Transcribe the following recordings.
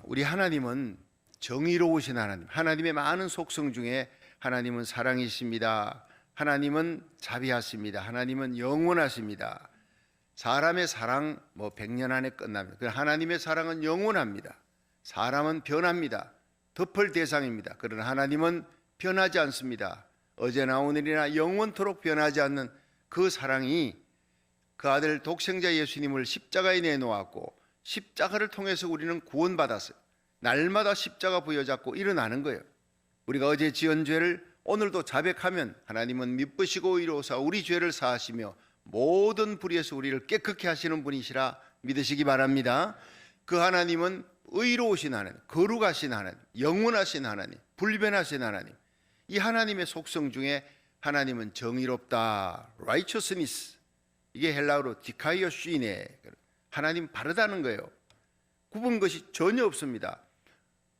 우리 하나님은 정의로우신 하나님, 하나님의 많은 속성 중에 하나님은 사랑이십니다. 하나님은 자비하십니다. 하나님은 영원하십니다. 사람의 사랑 100년 안에 끝납니다. 하나님의 사랑은 영원합니다. 사람은 변합니다. 덮을 대상입니다. 그러나 하나님은 변하지 않습니다. 어제나 오늘이나 영원토록 변하지 않는 그 사랑이 그 아들 독생자 예수님을 십자가에 내놓았고 십자가를 통해서 우리는 구원받았어요. 날마다 십자가 부여잡고 일어나는 거예요. 우리가 어제 지은 죄를 오늘도 자백하면 하나님은 미쁘시고 의로우사 우리 죄를 사하시며 모든 불의에서 우리를 깨끗게 하시는 분이시라 믿으시기 바랍니다. 그 하나님은 의로우신 하나님, 거룩하신 하나님, 영원하신 하나님, 불변하신 하나님. 이 하나님의 속성 중에 하나님은 정의롭다, righteousness. 이게 헬라어로 디카이오슈이네, 하나님 바르다는 거예요. 굽은 것이 전혀 없습니다.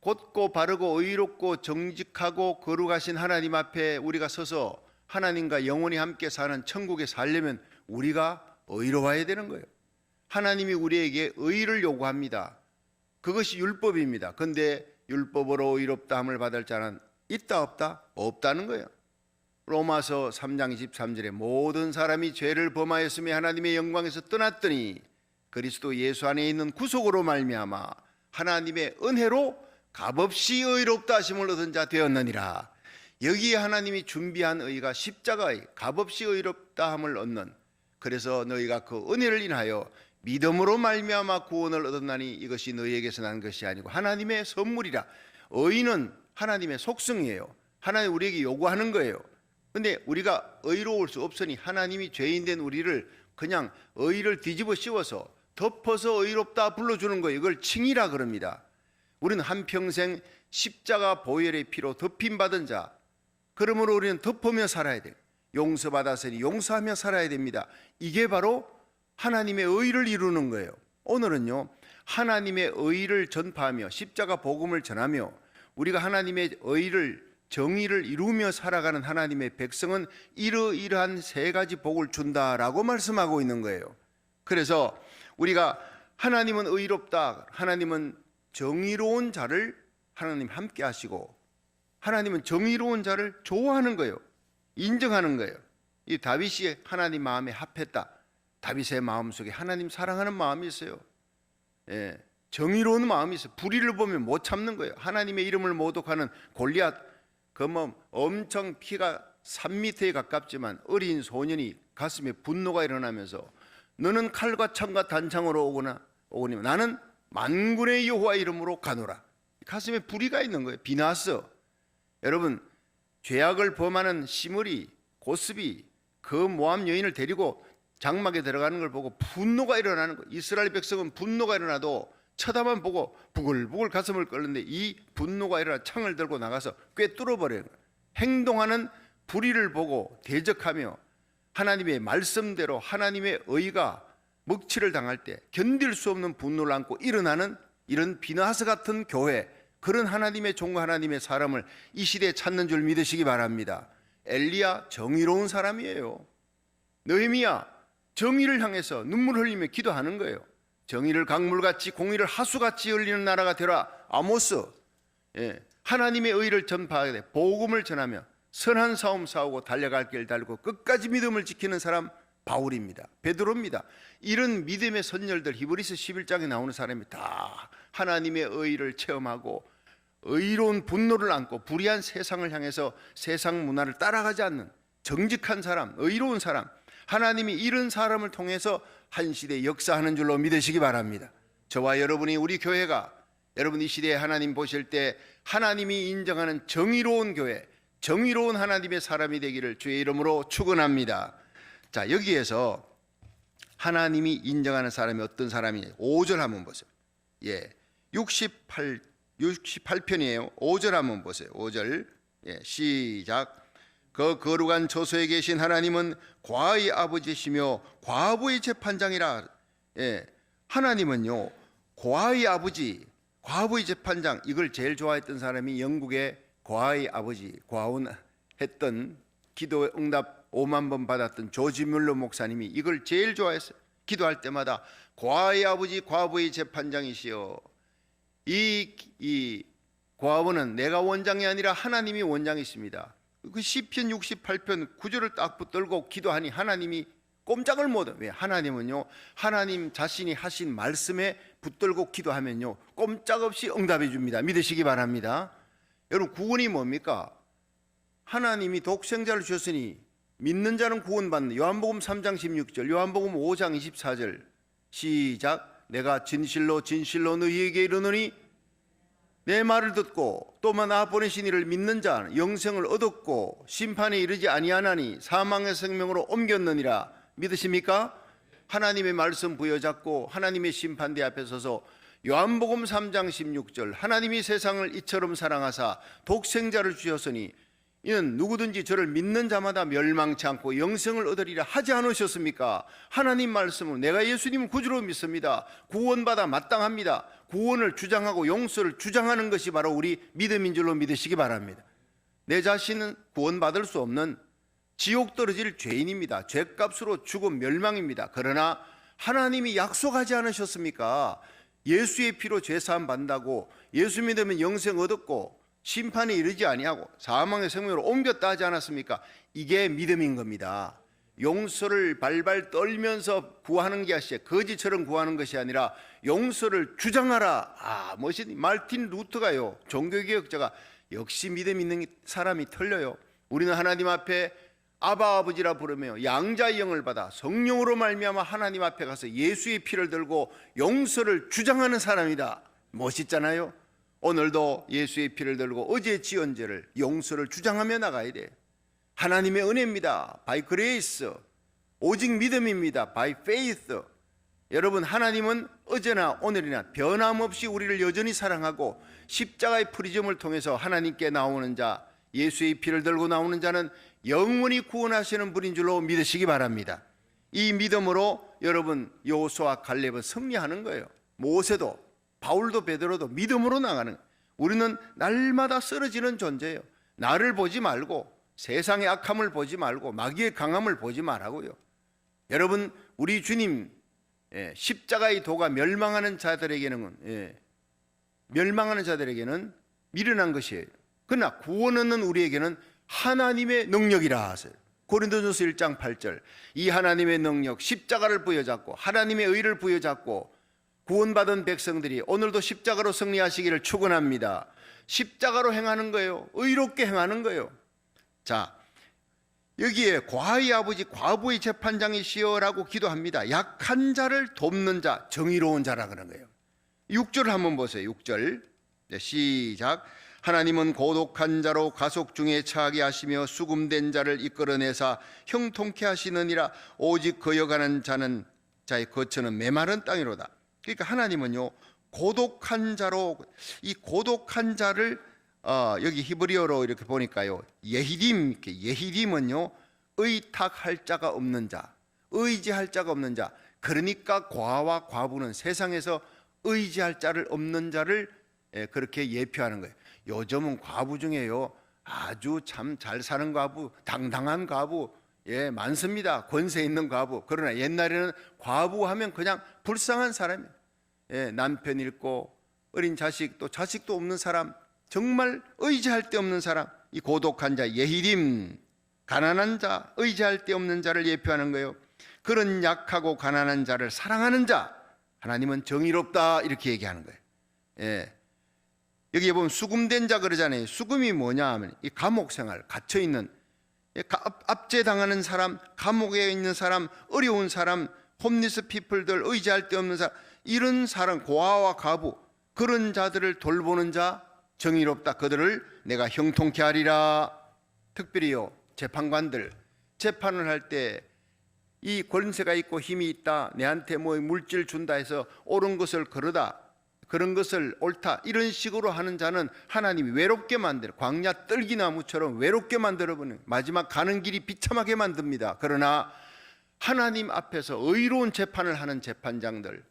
곧고 바르고 의롭고 정직하고 거룩하신 하나님 앞에 우리가 서서 하나님과 영원히 함께 사는 천국에 살려면 우리가 의로워야 되는 거예요. 하나님이 우리에게 의를 요구합니다. 그것이 율법입니다. 그런데 율법으로 의롭다 함을 받을 자는 있다 없다? 없다는 거예요. 로마서 3장 23절에 모든 사람이 죄를 범하였으며 하나님의 영광에서 떠났더니 그리스도 예수 안에 있는 구속으로 말미암아 하나님의 은혜로 값없이 의롭다 하심을 얻은 자 되었느니라. 여기에 하나님이 준비한 의가 십자가의 값없이 의롭다 함을 얻는, 그래서 너희가 그 은혜를 인하여 믿음으로 말미암아 구원을 얻었나니 이것이 너희에게서 난 것이 아니고 하나님의 선물이라. 의는 하나님의 속성이에요. 하나님 우리에게 요구하는 거예요. 근데 우리가 의로울 수 없으니 하나님이 죄인된 우리를 그냥 의를 뒤집어 씌워서 덮어서 의롭다 불러주는 거예요. 이걸 칭의라 그럽니다. 우리는 한평생 십자가 보혈의 피로 덮임받은 자, 그러므로 우리는 덮으며 살아야 돼요. 용서받았으니 용서하며 살아야 됩니다. 이게 바로 하나님의 의를 이루는 거예요. 오늘은요, 하나님의 의를 전파하며 십자가 복음을 전하며 우리가 하나님의 의를, 정의를 이루며 살아가는 하나님의 백성은 이러이러한 세 가지 복을 준다라고 말씀하고 있는 거예요. 그래서 우리가 하나님은 의롭다, 하나님은 정의로운 자를 하나님 함께 하시고 하나님은 정의로운 자를 좋아하는 거예요. 인정하는 거예요. 이 다윗이 하나님 마음에 합했다. 다윗의 마음속에 하나님 사랑하는 마음이 있어요. 정의로운 마음이 있어요. 불의를 보면 못 참는 거예요. 하나님의 이름을 모독하는 골리앗, 엄청 키가 3m에 가깝지만 어린 소년이 가슴에 분노가 일어나면서 너는 칼과 창과 단창으로 오거니 나는 만군의 여호와 이름으로 가노라. 가슴에 불의가 있는 거예요. 비나스. 여러분, 죄악을 범하는 시므리, 고스비 그 모압 여인을 데리고 장막에 들어가는 걸 보고 분노가 일어나는 거예요. 이스라엘 백성은 분노가 일어나도 쳐다만 보고 부글부글 가슴을 끓는데 이 분노가 일어나 창을 들고 나가서 꿰뚫어 버려요. 행동하는 불의를 보고 대적하며 하나님의 말씀대로 하나님의 의가 먹칠을 당할 때 견딜 수 없는 분노를 안고 일어나는 이런 비나스 같은 교회, 그런 하나님의 종과 하나님의 사람을 이 시대에 찾는 줄 믿으시기 바랍니다. 엘리야 정의로운 사람이에요. 느헤미야 정의를 향해서 눈물 흘리며 기도하는 거예요. 정의를 강물같이 공의를 하수같이 흘리는 나라가 되라. 아모스. 하나님의 의를 전파하게 돼 복음을 전하며 선한 싸움 싸우고 달려갈 길 달고 끝까지 믿음을 지키는 사람 바울입니다. 베드로입니다. 이런 믿음의 선열들, 히브리서 11장에 나오는 사람이 다 하나님의 의를 체험하고 의로운 분노를 안고 불의한 세상을 향해서 세상 문화를 따라가지 않는 정직한 사람, 의로운 사람, 하나님이 이런 사람을 통해서 한 시대에 역사하는 줄로 믿으시기 바랍니다. 저와 여러분이, 우리 교회가 여러분 이 시대에 하나님 보실 때 하나님이 인정하는 정의로운 교회, 정의로운 하나님의 사람이 되기를 주의 이름으로 축원합니다. 자, 여기에서 하나님이 인정하는 사람이 어떤 사람이냐, 5절 한번 보세요. 68편이에요. 5절 한번 보세요. 5절. 시작. 그 거룩한 저소에 계신 하나님은 과의 아버지시며 과부의 재판장이라. 하나님은요, 과의 아버지, 과부의 재판장, 이걸 제일 좋아했던 사람이 영국의 과의 아버지, 과운했던 기도 응답 5만 번 받았던 조지 뮬러 목사님이 이걸 제일 좋아했어요. 기도할 때마다 과의 아버지, 과부의 재판장이시여, 이 고아원은 내가 원장이 아니라 하나님이 원장이십니다. 그 시편 68편 9절을 딱 붙들고 기도하니 하나님이 꼼짝을 못해. 왜? 하나님은요, 하나님 자신이 하신 말씀에 붙들고 기도하면요 꼼짝없이 응답해 줍니다. 믿으시기 바랍니다. 여러분, 구원이 뭡니까? 하나님이 독생자를 주셨으니 믿는 자는 구원받는, 요한복음 3장 16절, 요한복음 5장 24절. 시작. 내가 진실로 진실로 너희에게 이르노니 내 말을 듣고 또만 나 보내신 이를 믿는 자는 영생을 얻었고 심판에 이르지 아니하나니 사망의 생명으로 옮겼느니라. 믿으십니까? 하나님의 말씀 부여잡고 하나님의 심판대 앞에 서서 요한복음 3장 16절, 하나님이 세상을 이처럼 사랑하사 독생자를 주셨으니 이는 누구든지 저를 믿는 자마다 멸망치 않고 영생을 얻으리라 하지 않으셨습니까? 하나님 말씀은 내가 예수님을 구주로 믿습니다. 구원받아 마땅합니다. 구원을 주장하고 용서를 주장하는 것이 바로 우리 믿음인 줄로 믿으시기 바랍니다. 내 자신은 구원받을 수 없는 지옥 떨어질 죄인입니다. 죄값으로 죽음 멸망입니다. 그러나 하나님이 약속하지 않으셨습니까? 예수의 피로 죄사함 받는다고, 예수 믿으면 영생 얻었고 심판에 이르지 아니하고 사망의 생명으로 옮겼다 하지 않았습니까? 이게 믿음인 겁니다. 용서를 발발 떨면서 구하는 게 아니라 거지처럼 구하는 것이 아니라 용서를 주장하라. 멋진 마르틴 루터가요, 종교개혁자가 역시 믿음 있는 사람이 틀려요. 우리는 하나님 앞에 아바 아버지라 부르며 양자의 영을 받아 성령으로 말미암아 하나님 앞에 가서 예수의 피를 들고 용서를 주장하는 사람이다. 멋있잖아요. 오늘도 예수의 피를 들고 어제 지은 죄를 용서를 주장하며 나가야 돼. 하나님의 은혜입니다. by grace. 오직 믿음입니다. by faith. 여러분, 하나님은 어제나 오늘이나 변함없이 우리를 여전히 사랑하고 십자가의 프리즘을 통해서 하나님께 나오는 자, 예수의 피를 들고 나오는 자는 영원히 구원하시는 분인 줄로 믿으시기 바랍니다. 이 믿음으로 여러분, 여호수아와 갈렙은 승리하는 거예요. 모세도 바울도 베드로도 믿음으로 나가는 거예요. 우리는 날마다 쓰러지는 존재예요. 나를 보지 말고 세상의 악함을 보지 말고 마귀의 강함을 보지 말라고요. 여러분, 우리 주님 십자가의 도가 멸망하는 자들에게는 미련한 것이에요. 그러나 구원 얻는 우리에게는 하나님의 능력이라 하세요. 고린도전서 1장 8절. 이 하나님의 능력, 십자가를 부여잡고 하나님의 의를 부여잡고 구원받은 백성들이 오늘도 십자가로 승리하시기를 축원합니다. 십자가로 행하는 거예요. 의롭게 행하는 거예요. 자, 여기에 과의 아버지 과부의 재판장이시여라고 기도합니다. 약한 자를 돕는 자, 정의로운 자라 그런 거예요. 6절 한번 보세요. 6절 시작. 하나님은 고독한 자로 가속 중에 처하게 하시며 수금된 자를 이끌어내사 형통케 하시느니라. 오직 거여가는 자는 자의 거처는 메마른 땅이로다. 그러니까 하나님은요, 고독한 자로, 이 고독한 자를 여기 히브리어로 이렇게 보니까요, 예히딤은요 의탁할 자가 없는 자, 의지할 자가 없는 자. 그러니까 과와 과부는 세상에서 의지할 자를 없는 자를 그렇게 예표하는 거예요. 요즘은 과부 중에요 아주 참 잘 사는 과부, 당당한 과부 많습니다. 권세 있는 과부. 그러나 옛날에는 과부 하면 그냥 불쌍한 사람이에요. 남편 잃고 어린 자식, 또 자식도 없는 사람, 정말 의지할 데 없는 사람, 이 고독한 자, 예히림, 가난한 자, 의지할 데 없는 자를 예표하는 거예요. 그런 약하고 가난한 자를 사랑하는 자, 하나님은 정의롭다 이렇게 얘기하는 거예요. 여기에 보면 수금된 자 그러잖아요. 수금이 뭐냐 하면 이 감옥 생활, 갇혀있는, 압제당하는 사람, 감옥에 있는 사람, 어려운 사람, 홈리스 피플들, 의지할 데 없는 사람, 이런 사람, 고아와 가부, 그런 자들을 돌보는 자, 정의롭다. 그들을 내가 형통케 하리라. 특별히요, 재판관들, 재판을 할 때 이 권세가 있고 힘이 있다, 내한테 뭐 물질 준다 해서 옳은 것을 거르다, 그런 것을 옳다, 이런 식으로 하는 자는 하나님이 외롭게 만들어, 광야 떨기나무처럼 외롭게 만들어버리는, 마지막 가는 길이 비참하게 만듭니다. 그러나 하나님 앞에서 의로운 재판을 하는 재판장들,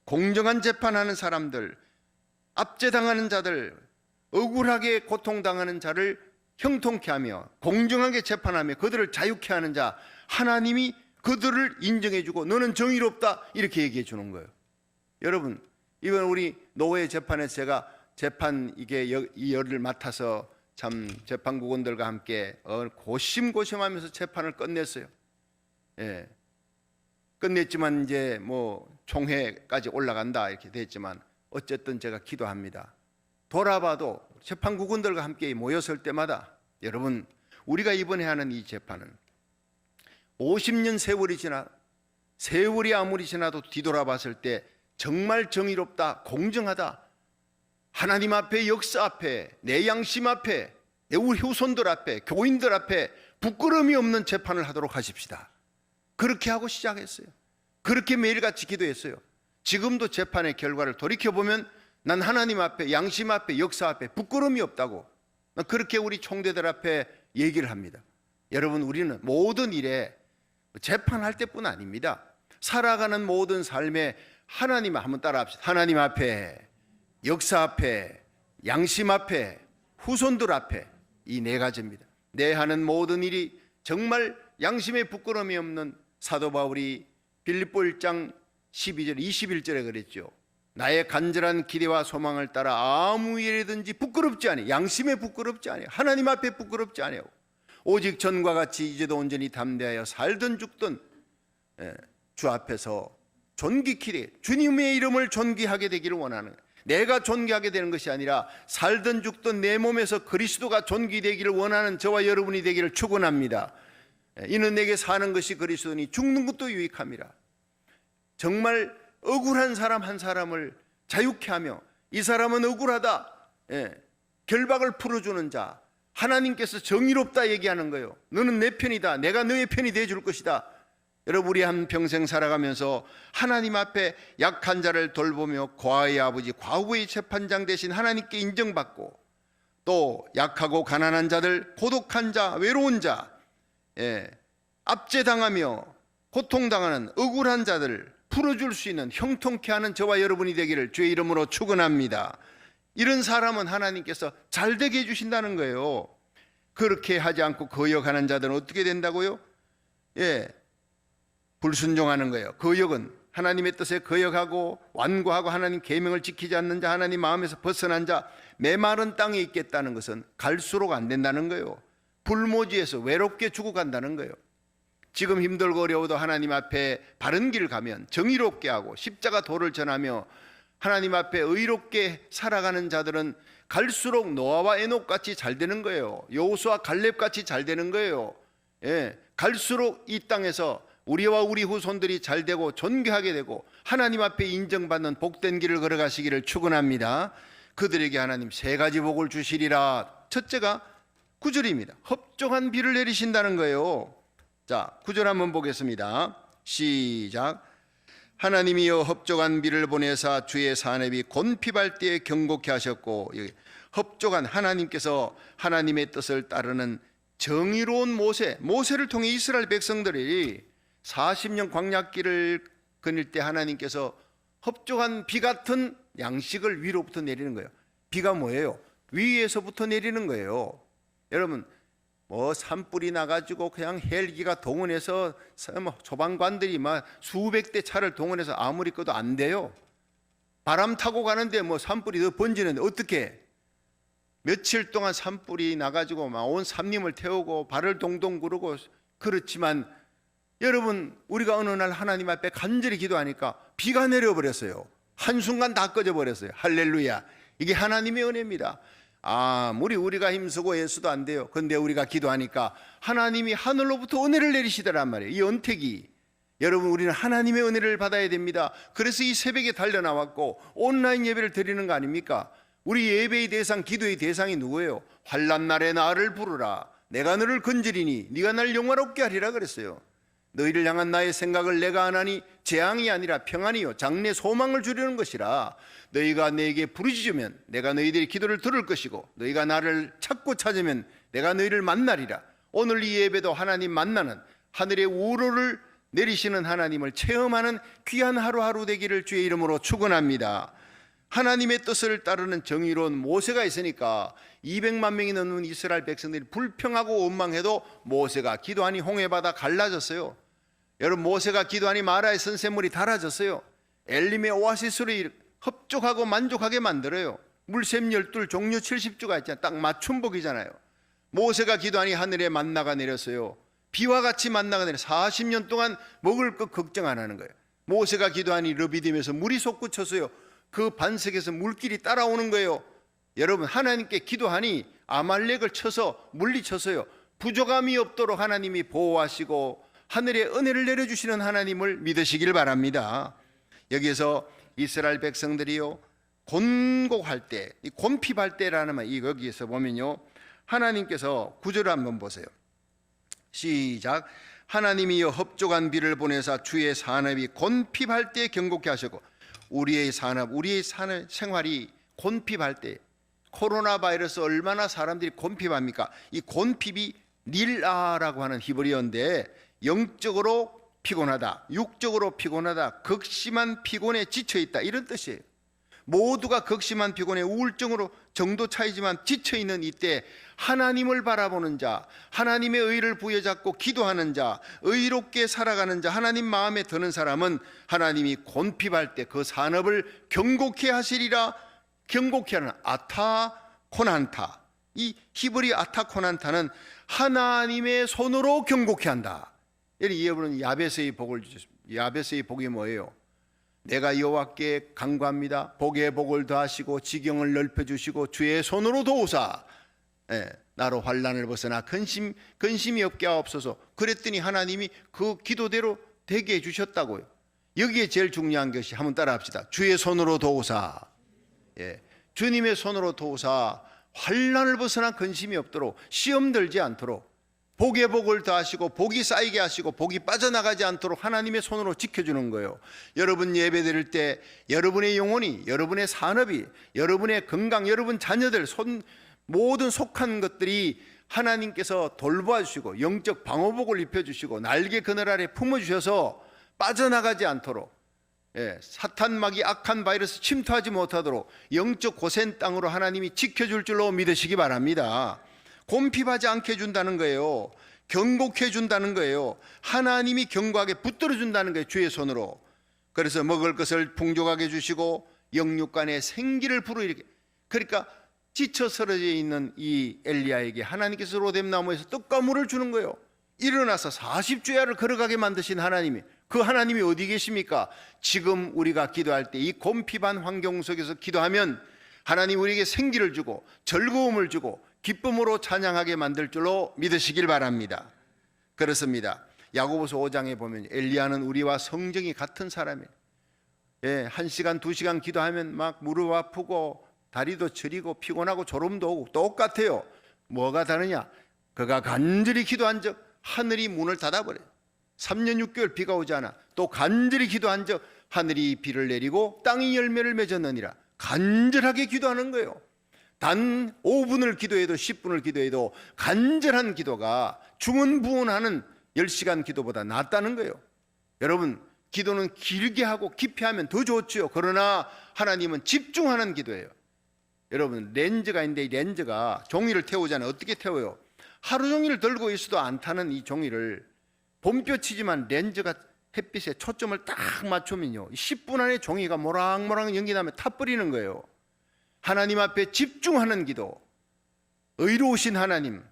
공정한 재판하는 사람들, 압제당하는 자들, 억울하게 고통당하는 자를 형통케 하며 공정하게 재판하며 그들을 자유케 하는 자, 하나님이 그들을 인정해주고 너는 정의롭다 이렇게 얘기해 주는 거예요. 여러분, 이번 우리 노회 재판에서 제가 재판 이 열을 맡아서 참 재판국원들과 함께 고심고심하면서 재판을 끝냈어요. 예. 끝냈지만 이제 뭐 총회까지 올라간다 이렇게 됐지만 어쨌든 제가 기도합니다. 돌아봐도 재판국원들과 함께 모였을 때마다 여러분, 우리가 이번에 하는 이 재판은 50년 세월이 아무리 지나도 뒤돌아봤을 때 정말 정의롭다, 공정하다, 하나님 앞에, 역사 앞에, 내 양심 앞에, 내 우리 후손들 앞에, 교인들 앞에 부끄러움이 없는 재판을 하도록 하십시다. 그렇게 하고 시작했어요. 그렇게 매일같이 기도했어요. 지금도 재판의 결과를 돌이켜보면 난 하나님 앞에, 양심 앞에, 역사 앞에 부끄러움이 없다고, 난 그렇게 우리 총대들 앞에 얘기를 합니다. 여러분, 우리는 모든 일에 재판할 때뿐 아닙니다. 살아가는 모든 삶에 하나님, 한번 따라합시다. 하나님 앞에, 역사 앞에, 양심 앞에, 후손들 앞에, 이 네 가지입니다. 내 하는 모든 일이 정말 양심에 부끄러움이 없는 사도 바울이 빌립보 1장 12절 21절에 그랬죠. 나의 간절한 기대와 소망을 따라 아무 일이든지 부끄럽지 않아요. 양심에 부끄럽지 않아요. 하나님 앞에 부끄럽지 않아요. 오직 전과 같이 이제도 온전히 담대하여 살든 죽든 주 앞에서 존귀히 주님의 이름을 존귀하게 되기를 원하는 거예요. 내가 존귀하게 되는 것이 아니라 살든 죽든 내 몸에서 그리스도가 존귀되기를 원하는 저와 여러분이 되기를 축원합니다. 이는 내게 사는 것이 그리스도니 죽는 것도 유익함이라. 정말 억울한 사람 한 사람을 자유케 하며 이 사람은 억울하다, 결박을 풀어주는 자, 하나님께서 정의롭다 얘기하는 거예요. 너는 내 편이다, 내가 너의 편이 되어줄 것이다. 여러분, 우리 한 평생 살아가면서 하나님 앞에 약한 자를 돌보며 과의 아버지, 과부의 재판장 대신 하나님께 인정받고, 또 약하고 가난한 자들, 고독한 자, 외로운 자, 압제당하며 고통당하는 억울한 자들 풀어줄 수 있는, 형통케 하는 저와 여러분이 되기를 주의 이름으로 축원합니다. 이런 사람은 하나님께서 잘되게 해주신다는 거예요. 그렇게 하지 않고 거역하는 자들은 어떻게 된다고요? 불순종하는 거예요. 거역은 하나님의 뜻에 거역하고 완고하고 하나님 계명을 지키지 않는 자, 하나님 마음에서 벗어난 자, 메마른 땅에 있겠다는 것은 갈수록 안 된다는 거예요. 불모지에서 외롭게 죽어간다는 거예요. 지금 힘들고 어려워도 하나님 앞에 바른 길을 가면 정의롭게 하고 십자가 도를 전하며 하나님 앞에 의롭게 살아가는 자들은 갈수록 노아와 에녹같이 잘 되는 거예요. 여호수아 갈렙같이 잘 되는 거예요. 갈수록 이 땅에서 우리와 우리 후손들이 잘 되고 존귀하게 되고 하나님 앞에 인정받는 복된 길을 걸어가시기를 축원합니다. 그들에게 하나님 세 가지 복을 주시리라. 첫째가 9절입니다. 흡족한 비를 내리신다는 거예요. 자, 9절 한번 보겠습니다. 시작. 하나님이여 흡족한 비를 보내사 주의 산업이 곤피발 때에 경고케 하셨고, 흡족한, 하나님께서 하나님의 뜻을 따르는 정의로운 모세를 통해 이스라엘 백성들이 40년 광야길을 거닐 때 하나님께서 흡족한 비 같은 양식을 위로부터 내리는 거예요. 비가 뭐예요? 위에서부터 내리는 거예요. 여러분, 뭐 산불이 나가지고 그냥 헬기가 동원해서 소방관들이 막 수백 대 차를 동원해서 아무리 꺼도 안 돼요. 바람 타고 가는데 뭐 산불이 더 번지는데 어떻게? 며칠 동안 산불이 나가지고 막 온 산림을 태우고 발을 동동 구르고. 그렇지만 여러분, 우리가 어느 날 하나님 앞에 간절히 기도하니까 비가 내려버렸어요. 한순간 다 꺼져 버렸어요. 할렐루야. 이게 하나님의 은혜입니다. 아무리 우리가 힘쓰고 애써도 안 돼요. 그런데 우리가 기도하니까 하나님이 하늘로부터 은혜를 내리시더란 말이에요. 이 언택이. 여러분, 우리는 하나님의 은혜를 받아야 됩니다. 그래서 이 새벽에 달려나왔고 온라인 예배를 드리는 거 아닙니까? 우리 예배의 대상, 기도의 대상이 누구예요? 환난 날에 나를 부르라. 내가 너를 건지리니 네가 날 영화롭게 하리라 그랬어요. 너희를 향한 나의 생각을 내가 안 하니 재앙이 아니라 평안이요 장래 소망을 주려는 것이라. 너희가 내게 부르짖으면 내가 너희들의 기도를 들을 것이고 너희가 나를 찾고 찾으면 내가 너희를 만나리라. 오늘 이 예배도 하나님 만나는, 하늘의 우로를 내리시는 하나님을 체험하는 귀한 하루하루 되기를 주의 이름으로 축원합니다. 하나님의 뜻을 따르는 정의로운 모세가 있으니까 200만 명이 넘는 이스라엘 백성들이 불평하고 원망해도 모세가 기도하니 홍해바다 갈라졌어요. 여러분, 모세가 기도하니 마라의 선샘물이 달아졌어요. 엘림의 오아시스로 흡족하고 만족하게 만들어요. 물샘 12, 종류 70주가 있잖아요. 딱 맞춤복이잖아요. 모세가 기도하니 하늘에 만나가 내렸어요. 비와 같이 만나가 내려 40년 동안 먹을 것 걱정 안 하는 거예요. 모세가 기도하니 르비딤에서 물이 솟구쳤어요. 그 반석에서 물길이 따라오는 거예요. 여러분, 하나님께 기도하니 아말렉을 쳐서 물리쳐서요, 부족함이 없도록 하나님이 보호하시고 하늘에 은혜를 내려주시는 하나님을 믿으시길 바랍니다. 여기에서 이스라엘 백성들이요, 곤곡할 때, 이 곤핍할 때라는 말, 이 여기에서 보면요, 하나님께서 구절을 한번 보세요. 시작. 하나님이여 흡족한 비를 보내사 주의 산업이 곤핍할 때 경고케 하시고, 우리의 산업, 우리의 생활이 곤핍할 때, 코로나 바이러스 얼마나 사람들이 곤핍합니까? 이 곤핍이 닐아라고 하는 히브리어인데, 영적으로 피곤하다, 육적으로 피곤하다, 극심한 피곤에 지쳐있다, 이런 뜻이에요. 모두가 극심한 피곤에 우울증으로 정도 차이지만 지쳐있는 이때 하나님을 바라보는 자, 하나님의 의를 부여잡고 기도하는 자, 의롭게 살아가는 자, 하나님 마음에 드는 사람은 하나님이 곤핍할 때 그 산업을 경고케 하시리라. 경고케 하는 아타코난타, 이 히브리 아타코난타는 하나님의 손으로 경고케 한다. 여러분, 야베스의 복을 주셨습니다. 야베스의 복이 뭐예요? 내가 여호와께 간구합니다. 복의 복을 더하시고 지경을 넓혀주시고 주의 손으로 도우사, 나로 환난을 벗어나 근심이 없게 하옵소서. 그랬더니 하나님이 그 기도대로 되게 해주셨다고요. 여기에 제일 중요한 것이, 한번 따라합시다. 주의 손으로 도우사. 주님의 손으로 도우사, 환난을 벗어나 근심이 없도록, 시험 들지 않도록, 복의 복을 더하시고 복이 쌓이게 하시고 복이 빠져나가지 않도록 하나님의 손으로 지켜주는 거예요. 여러분 예배 드릴 때 여러분의 영혼이, 여러분의 산업이, 여러분의 건강, 여러분 자녀들 모든 속한 것들이 하나님께서 돌보아 주시고 영적 방호복을 입혀주시고 날개 그늘 아래 품어주셔서 빠져나가지 않도록, 사탄막이 악한 바이러스 침투하지 못하도록 영적 고센 땅으로 하나님이 지켜줄 줄로 믿으시기 바랍니다. 곤핍하지 않게 해준다는 거예요. 경고해 준다는 거예요. 하나님이 견고하게 붙들어 준다는 거예요, 주의 손으로. 그래서 먹을 것을 풍족하게 주시고 영육간에 생기를 불어일으키게. 그러니까 지쳐 쓰러져 있는 이 엘리야에게 하나님께서 로뎀나무에서 떡과 물을 주는 거예요. 일어나서 40주야를 걸어가게 만드신 하나님이, 그 하나님이 어디 계십니까? 지금 우리가 기도할 때 이 곤핍한 환경 속에서 기도하면 하나님 우리에게 생기를 주고 즐거움을 주고 기쁨으로 찬양하게 만들 줄로 믿으시길 바랍니다. 그렇습니다. 야고보서 5장에 보면 엘리야는 우리와 성정이 같은 사람이에요. 1시간 2시간 기도하면 막 무릎 아프고 다리도 저리고 피곤하고 졸음도 오고 똑같아요. 뭐가 다르냐? 그가 간절히 기도한 적 하늘이 문을 닫아버려요. 3년 6개월 비가 오지 않아. 또 간절히 기도한 적 하늘이 비를 내리고 땅이 열매를 맺었느니라. 간절하게 기도하는 거예요. 단 5분을 기도해도 10분을 기도해도 간절한 기도가 중언부언하는 10시간 기도보다 낫다는 거예요. 여러분, 기도는 길게 하고 깊이 하면 더 좋지요. 그러나 하나님은 집중하는 기도예요. 여러분, 렌즈가 있는데 이 렌즈가 종이를 태우잖아요. 어떻게 태워요? 하루 종일 들고 있어도 안 타는 이 종이를 봄볕이지만 렌즈가 햇빛에 초점을 딱 맞추면요, 10분 안에 종이가 모락모락 연기 나면 타버리는 거예요. 하나님 앞에 집중하는 기도, 의로우신 하나님,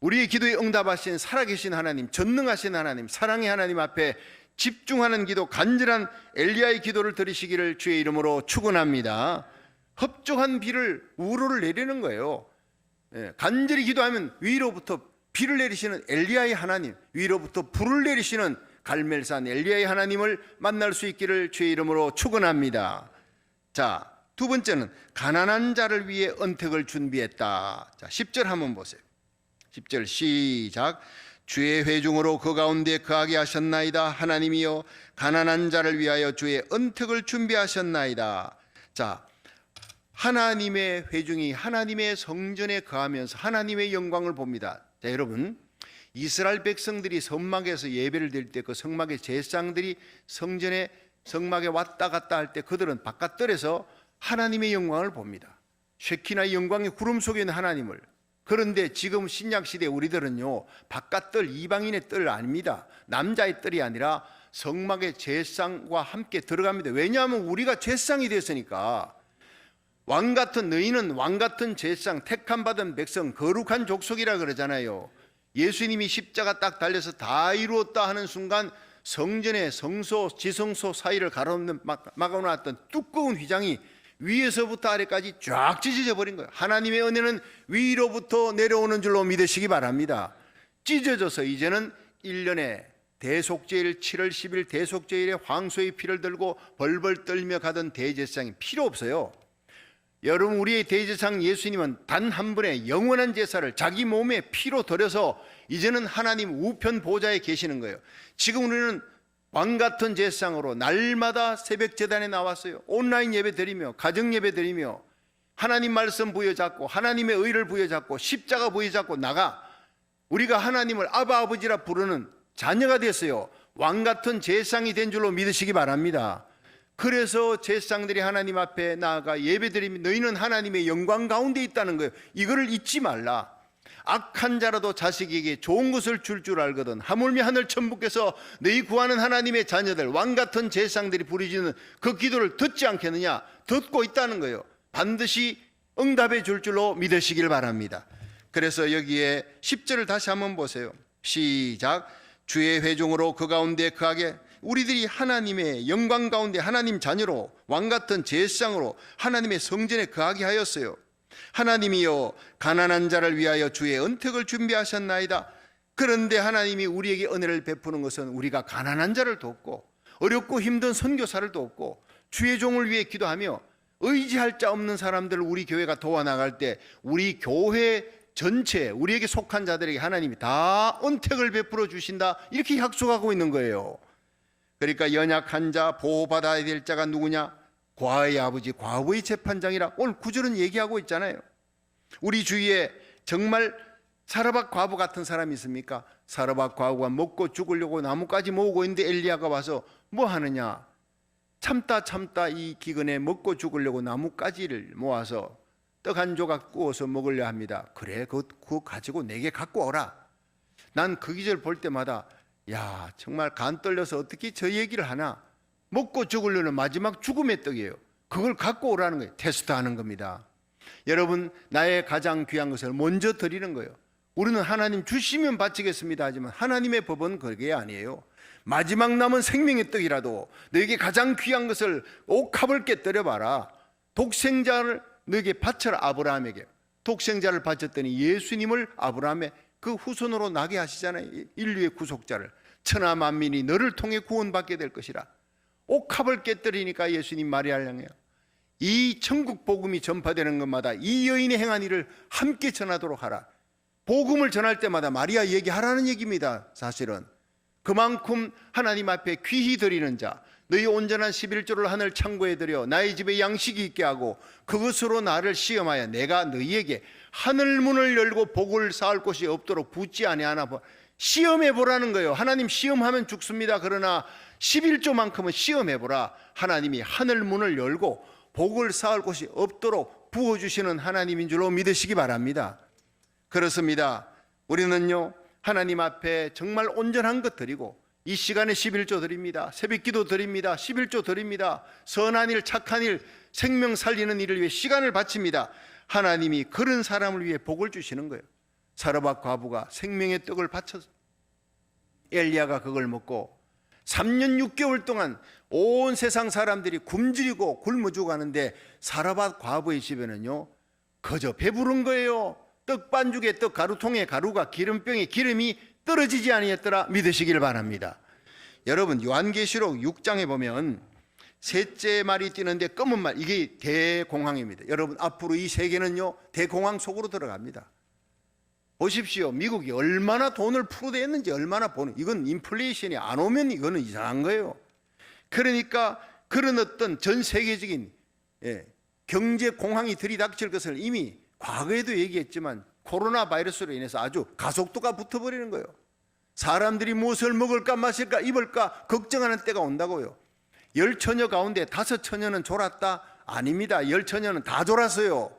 우리의 기도에 응답하신 살아계신 하나님, 전능하신 하나님, 사랑의 하나님 앞에 집중하는 기도, 간절한 엘리야의 기도를 들으시기를 주의 이름으로 축원합니다. 흡족한 비를, 우로를 내리는 거예요. 간절히 기도하면 위로부터 비를 내리시는 엘리야의 하나님, 위로부터 불을 내리시는 갈멜산 엘리야의 하나님을 만날 수 있기를 주의 이름으로 축원합니다. 자, 두 번째는 가난한 자를 위해 언택을 준비했다. 자, 10절 한번 보세요. 10절 시작. 주의 회중으로 그 가운데 거하게 하셨나이다. 하나님이여 가난한 자를 위하여 주의 언택을 준비하셨나이다. 자, 하나님의 회중이 하나님의 성전에 거하면서 하나님의 영광을 봅니다. 자, 여러분, 이스라엘 백성들이 성막에서 예배를 드릴 때 그 성막의 제사장들이 성막에 왔다 갔다 할 때 그들은 바깥들에서 하나님의 영광을 봅니다. 쉐키나의 영광의 구름 속에 있는 하나님을, 그런데 지금 신약시대 우리들은요, 바깥 뜰, 이방인의 뜰 아닙니다. 남자의 뜰이 아니라 성막의 제상과 함께 들어갑니다. 왜냐하면 우리가 제상이 됐으니까. 왕같은, 너희는 왕같은 제상, 택함받은 백성, 거룩한 족속이라 그러잖아요. 예수님이 십자가 딱 달려서 다 이루었다 하는 순간 성전의 성소, 지성소 사이를 막아놓았던 두꺼운 휘장이 위에서부터 아래까지 쫙 찢어져 버린 거예요. 하나님의 은혜는 위로부터 내려오는 줄로 믿으시기 바랍니다. 찢어져서 이제는 1년에 대속제일 7월 10일 대속제일에 황소의 피를 들고 벌벌 떨며 가던 대제사장이 필요 없어요. 여러분, 우리의 대제사장 예수님은 단 한 분의 영원한 제사를 자기 몸에 피로 드려서 이제는 하나님 우편 보좌에 계시는 거예요. 지금 우리는 왕같은 제사장으로 날마다 새벽 제단에 나왔어요. 온라인 예배 드리며 가정 예배 드리며 하나님 말씀 부여잡고 하나님의 의를 부여잡고 십자가 부여잡고 나가 우리가 하나님을 아바 아버지라 부르는 자녀가 됐어요. 왕같은 제사장이 된 줄로 믿으시기 바랍니다. 그래서 제사장들이 하나님 앞에 나아가 예배드리면 너희는 하나님의 영광 가운데 있다는 거예요. 이거를 잊지 말라. 악한 자라도 자식에게 좋은 것을 줄 줄 알거든 하물며 하늘 천부께서 너희 구하는 하나님의 자녀들 왕같은 제사장들이 부르짖는 그 기도를 듣지 않겠느냐. 듣고 있다는 거예요. 반드시 응답해 줄 줄로 믿으시길 바랍니다. 그래서 여기에 10절을 다시 한번 보세요. 시작. 주의 회중으로 그 가운데 거하게 우리들이 하나님의 영광 가운데 하나님 자녀로 왕같은 제사장으로 하나님의 성전에 거하게 하였어요. 하나님이여 가난한 자를 위하여 주의 은택을 준비하셨나이다. 그런데 하나님이 우리에게 은혜를 베푸는 것은 우리가 가난한 자를 돕고 어렵고 힘든 선교사를 돕고 주의 종을 위해 기도하며 의지할 자 없는 사람들을 우리 교회가 도와나갈 때 우리 교회 전체 우리에게 속한 자들에게 하나님이 다 은택을 베풀어 주신다, 이렇게 약속하고 있는 거예요. 그러니까 연약한 자, 보호받아야 될 자가 누구냐? 과의 아버지, 과부의 재판장이라 오늘 구절은 얘기하고 있잖아요. 우리 주위에 정말 사르밧 과부 같은 사람이 있습니까? 사르밧 과부가 먹고 죽으려고 나뭇가지 모으고 있는데 엘리야가 와서 뭐 하느냐? 참다 이 기근에 먹고 죽으려고 나뭇가지를 모아서 떡 한 조각 구워서 먹으려 합니다. 그래, 그거 가지고 내게 갖고 오라. 난 그 기절 볼 때마다 야, 정말 간 떨려서 어떻게 저 얘기를 하나? 먹고 죽으려는 마지막 죽음의 떡이에요. 그걸 갖고 오라는 거예요. 테스트하는 겁니다. 여러분, 나의 가장 귀한 것을 먼저 드리는 거예요. 우리는 하나님 주시면 바치겠습니다 하지만 하나님의 법은 그게 아니에요. 마지막 남은 생명의 떡이라도 너에게 가장 귀한 것을 옥합을 깨뜨려봐라. 독생자를 너에게 바쳐라. 아브라함에게 독생자를 바쳤더니 예수님을 아브라함의 그 후손으로 나게 하시잖아요. 인류의 구속자를. 천하 만민이 너를 통해 구원받게 될 것이라. 옥합을 깨뜨리니까 예수님 말이 하려네요. 이 천국 복음이 전파되는 것마다 이 여인이 행한 일을 함께 전하도록 하라. 복음을 전할 때마다 마리아 얘기하라는 얘기입니다. 사실은 그만큼 하나님 앞에 귀히 드리는 자, 너희 온전한 11조를 하늘 창고에 드려 나의 집에 양식이 있게 하고 그것으로 나를 시험하여 내가 너희에게 하늘 문을 열고 복을 쌓을 곳이 없도록 붙지 아니하나. 시험해 보라는 거예요. 하나님 시험하면 죽습니다. 그러나 11조만큼은 시험해 보라. 하나님이 하늘 문을 열고 복을 쌓을 곳이 없도록 부어주시는 하나님인 줄로 믿으시기 바랍니다. 그렇습니다. 우리는요, 하나님 앞에 정말 온전한 것 드리고 이 시간에 11조 드립니다. 새벽기도 드립니다. 11조 드립니다. 선한 일, 착한 일, 생명 살리는 일을 위해 시간을 바칩니다. 하나님이 그런 사람을 위해 복을 주시는 거예요. 사르밧 과부가 생명의 떡을 바쳐서 엘리야가 그걸 먹고 3년 6개월 동안 온 세상 사람들이 굶주리고 굶어 죽어가는데 사르밧 과부의 집에는요 그저 배부른 거예요. 떡반죽에 떡 가루통에 가루가 기름병에 기름이 떨어지지 아니했더라. 믿으시길 바랍니다. 여러분, 요한계시록 6장에 보면 셋째 말이 뛰는데 검은 말, 이게 대공황입니다. 여러분, 앞으로 이 세계는요 대공황 속으로 들어갑니다. 보십시오. 미국이 얼마나 돈을 풀어댔는지, 얼마나 버는, 이건 인플레이션이 안 오면 이거는 이상한 거예요. 그러니까 그런 어떤 전 세계적인 경제 공황이 들이닥칠 것을 이미 과거에도 얘기했지만 코로나 바이러스로 인해서 아주 가속도가 붙어버리는 거예요. 사람들이 무엇을 먹을까 마실까 입을까 걱정하는 때가 온다고요. 10처녀 가운데 5처녀는 졸았다? 아닙니다. 10처녀는 다 졸았어요.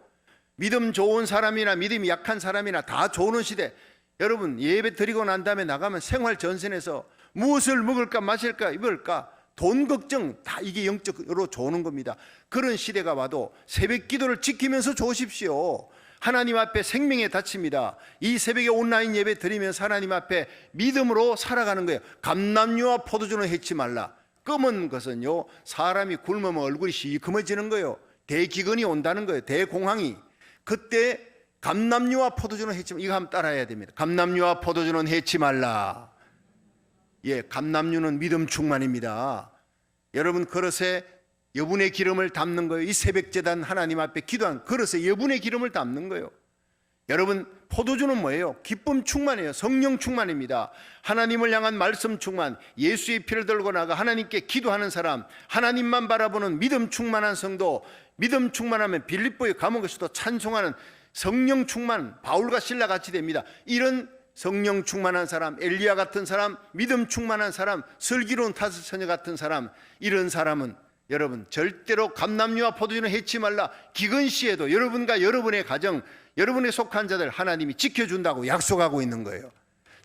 믿음 좋은 사람이나 믿음이 약한 사람이나 다 조는 시대. 여러분, 예배 드리고 난 다음에 나가면 생활 전선에서 무엇을 먹을까 마실까 입을까 돈 걱정 다 이게 영적으로 조는 겁니다. 그런 시대가 와도 새벽 기도를 지키면서 조십시오. 하나님 앞에 생명에 다칩니다. 이 새벽에 온라인 예배 드리면서 하나님 앞에 믿음으로 살아가는 거예요. 감람류와 포도주는 해치 말라. 검은 것은요, 사람이 굶으면 얼굴이 시커머지는 거예요. 대기근이 온다는 거예요. 대공황이. 그때 감람류와 포도주는 해치 말라. 이거 한번 따라해야 됩니다. 감람류와 포도주는 해치 말라. 예, 감람류는 믿음 충만입니다. 여러분, 그릇에 여분의 기름을 담는 거예요. 이 새벽제단 하나님 앞에 기도한 그릇에 여분의 기름을 담는 거예요. 여러분, 포도주는 뭐예요? 기쁨 충만이에요. 성령 충만입니다. 하나님을 향한 말씀 충만, 예수의 피를 들고 나가 하나님께 기도하는 사람, 하나님만 바라보는 믿음 충만한 성도, 믿음 충만하면 빌립보의 감옥에서도 찬송하는 성령 충만, 바울과 신라 같이 됩니다. 이런 성령 충만한 사람, 엘리야 같은 사람, 믿음 충만한 사람, 슬기로운 타스 처녀 같은 사람, 이런 사람은 여러분 절대로 감람류와 포도주는 해치 말라. 기근 시에도 여러분과 여러분의 가정, 여러분의 속한 자들 하나님이 지켜준다고 약속하고 있는 거예요.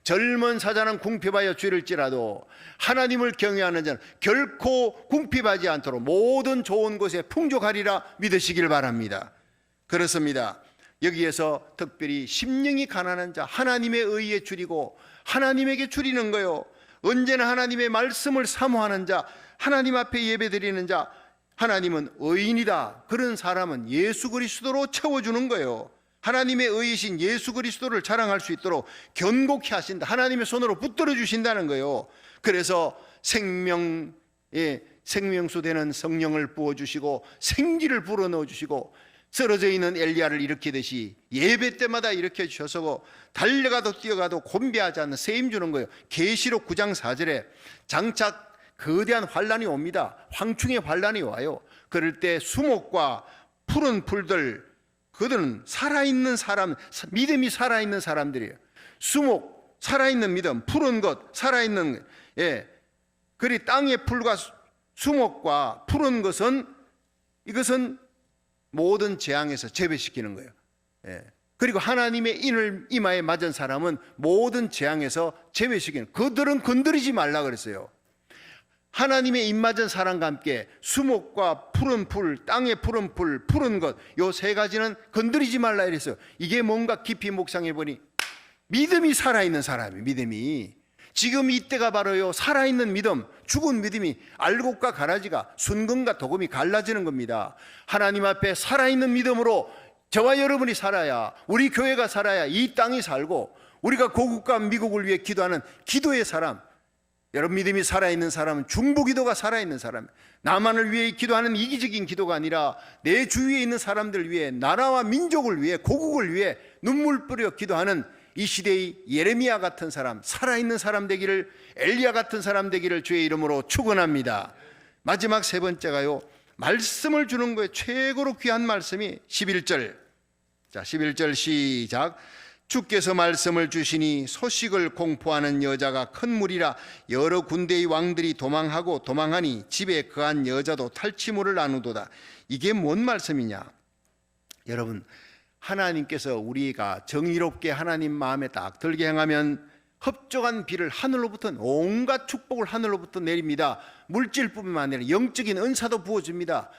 젊은 사자는 궁핍하여 줄일지라도 하나님을 경외하는 자는 결코 궁핍하지 않도록 모든 좋은 곳에 풍족하리라 믿으시길 바랍니다. 그렇습니다. 여기에서 특별히 심령이 가난한 자, 하나님의 의에 줄이고 하나님에게 줄이는 거요. 언제나 하나님의 말씀을 사모하는 자, 하나님 앞에 예배드리는 자, 하나님은 의인이다. 그런 사람은 예수 그리스도로 채워주는 거예요. 하나님의 의이신 예수 그리스도를 자랑할 수 있도록 견고히 하신다. 하나님의 손으로 붙들어 주신다는 거예요. 그래서 생명수 되는 성령을 부어주시고 생기를 불어넣어 주시고 쓰러져 있는 엘리야를 일으키듯이 예배 때마다 일으켜 주셔서 달려가도 뛰어가도 곤비하지 않는 세임 주는 거예요. 계시록 9장 4절에 장차 거대한 환란이 옵니다. 황충의 환란이 와요. 그럴 때 수목과 푸른 풀들, 그들은 살아있는 사람, 믿음이 살아있는 사람들이에요. 수목, 살아있는 믿음, 푸른 것, 살아있는, 그리 땅의 풀과 수목과 푸른 것은 이것은 모든 재앙에서 제외시키는 거예요. 그리고 하나님의 인을 이마에 맞은 사람은 모든 재앙에서 제외시키는, 그들은 건드리지 말라 그랬어요. 하나님의 입 맞은 사람과 함께 수목과 푸른 풀, 땅의 푸른 풀, 푸른 것, 요 세 가지는 건드리지 말라 이랬어요. 이게 뭔가 깊이 묵상해 보니 믿음이 살아있는 사람이에요. 믿음이 지금 이때가 바로요, 살아있는 믿음, 죽은 믿음이 알곡과 가라지가, 순금과 도금이 갈라지는 겁니다. 하나님 앞에 살아있는 믿음으로 저와 여러분이 살아야, 우리 교회가 살아야 이 땅이 살고, 우리가 고국과 미국을 위해 기도하는 기도의 사람, 여러분 믿음이 살아있는 사람은 중보기도가 살아있는 사람, 나만을 위해 기도하는 이기적인 기도가 아니라 내 주위에 있는 사람들을 위해, 나라와 민족을 위해, 고국을 위해 눈물 뿌려 기도하는 이 시대의 예레미야 같은 사람, 살아있는 사람 되기를, 엘리야 같은 사람 되기를 주의 이름으로 축원합니다. 마지막 세 번째가요, 말씀을 주는 거예요. 최고로 귀한 말씀이 11절. 자, 11절 시작. 주께서 말씀을 주시니 소식을 공포하는 여자가 큰 무리라. 여러 군대의 왕들이 도망하고 도망하니 집에 거한 여자도 탈취물을 나누도다. 이게 뭔 말씀이냐? 여러분, 하나님께서 우리가 정의롭게 하나님 마음에 딱 들게 행하면 흡족한 비를 하늘로부터, 온갖 축복을 하늘로부터 내립니다. 물질뿐만 아니라 영적인 은사도 부어줍니다.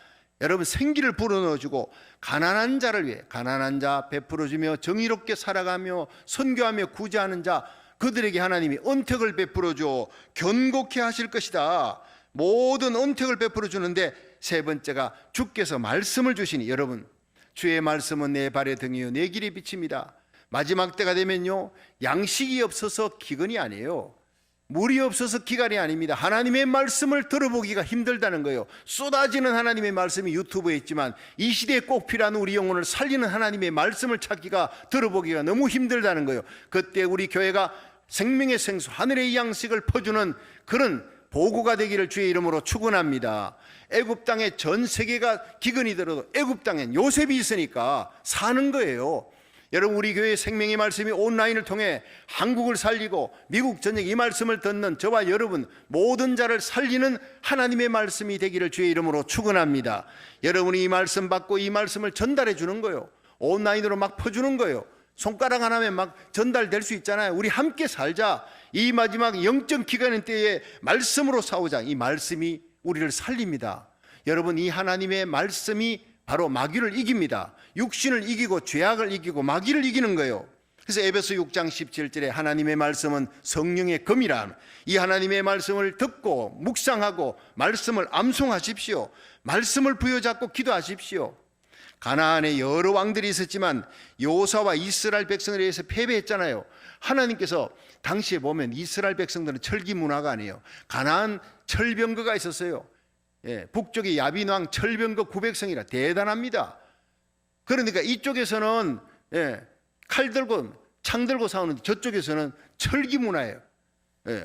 여러분, 생기를 불어넣어주고 가난한 자를 위해, 가난한 자 베풀어주며 정의롭게 살아가며 선교하며 구제하는 자, 그들에게 하나님이 은택을 베풀어줘 견고케 하실 것이다. 모든 은택을 베풀어주는데, 세 번째가 주께서 말씀을 주시니, 여러분 주의 말씀은 내 발의 등이요 내 길의 빛입니다. 마지막 때가 되면요, 양식이 없어서 기근이 아니에요. 물이 없어서 기갈이 아닙니다. 하나님의 말씀을 들어보기가 힘들다는 거예요. 쏟아지는 하나님의 말씀이 유튜브에 있지만 이 시대에 꼭 필요한 우리 영혼을 살리는 하나님의 말씀을 찾기가, 들어보기가 너무 힘들다는 거예요. 그때 우리 교회가 생명의 생수, 하늘의 양식을 퍼주는 그런 보고가 되기를 주의 이름으로 축원합니다. 애굽 땅에 전 세계가 기근이 들어도 애굽 땅엔 요셉이 있으니까 사는 거예요. 여러분, 우리 교회의 생명의 말씀이 온라인을 통해 한국을 살리고 미국 전역 이 말씀을 듣는 저와 여러분 모든 자를 살리는 하나님의 말씀이 되기를 주의 이름으로 축원합니다. 여러분이 이 말씀 받고 이 말씀을 전달해 주는 거예요. 온라인으로 막 퍼주는 거예요. 손가락 하나면 막 전달될 수 있잖아요. 우리 함께 살자. 이 마지막 영적 기간의 때에 말씀으로 싸우자. 이 말씀이 우리를 살립니다. 여러분, 이 하나님의 말씀이 바로 마귀를 이깁니다. 육신을 이기고 죄악을 이기고 마귀를 이기는 거예요. 그래서 에베소 6장 17절에 하나님의 말씀은 성령의 검이라. 이 하나님의 말씀을 듣고 묵상하고 말씀을 암송하십시오. 말씀을 부여잡고 기도하십시오. 가나안에 여러 왕들이 있었지만 여호사와 이스라엘 백성에 의해서 패배했잖아요. 하나님께서 당시에 보면 이스라엘 백성들은 철기 문화가 아니에요. 가나안 철병거가 있었어요. 북쪽의 야빈왕 철병거 900성이라 대단합니다. 그러니까 이쪽에서는 칼 들고 창 들고 싸우는데 저쪽에서는 철기 문화예요.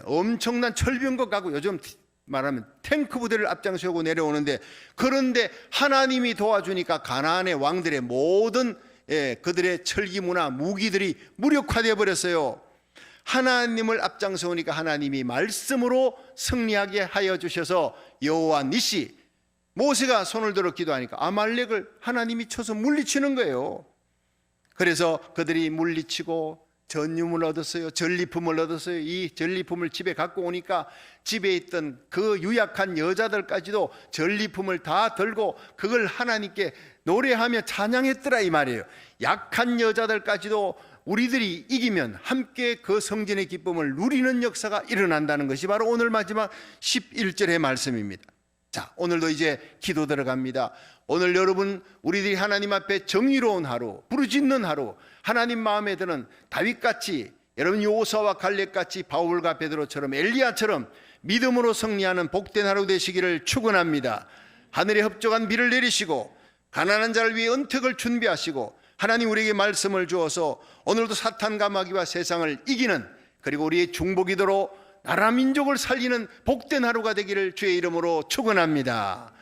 엄청난 철병거 가고 요즘 말하면 탱크 부대를 앞장서고 내려오는데, 그런데 하나님이 도와주니까 가나안의 왕들의 모든 그들의 철기 문화 무기들이 무력화되어 버렸어요. 하나님을 앞장서오니까 하나님이 말씀으로 승리하게 하여 주셔서 여호와 니시, 모세가 손을 들어 기도하니까 아말렉을 하나님이 쳐서 물리치는 거예요. 그래서 그들이 물리치고 전유물 얻었어요. 전리품을 얻었어요. 이 전리품을 집에 갖고 오니까 집에 있던 그 유약한 여자들까지도 전리품을 다 들고 그걸 하나님께 노래하며 찬양했더라 이 말이에요. 약한 여자들까지도 우리들이 이기면 함께 그 성전의 기쁨을 누리는 역사가 일어난다는 것이 바로 오늘 마지막 11절의 말씀입니다. 자, 오늘도 이제 기도 들어갑니다. 오늘 여러분, 우리들이 하나님 앞에 정의로운 하루, 부르짖는 하루, 하나님 마음에 드는 다윗같이, 여러분 여호사와 갈렙같이, 바울과 베드로처럼, 엘리야처럼 믿음으로 승리하는 복된 하루 되시기를 축원합니다. 하늘에 흡족한 비를 내리시고 가난한 자를 위해 은택을 준비하시고 하나님 우리에게 말씀을 주어서 오늘도 사탄과 마귀와 세상을 이기는, 그리고 우리의 중보기도로 나라 민족을 살리는 복된 하루가 되기를 주의 이름으로 축원합니다.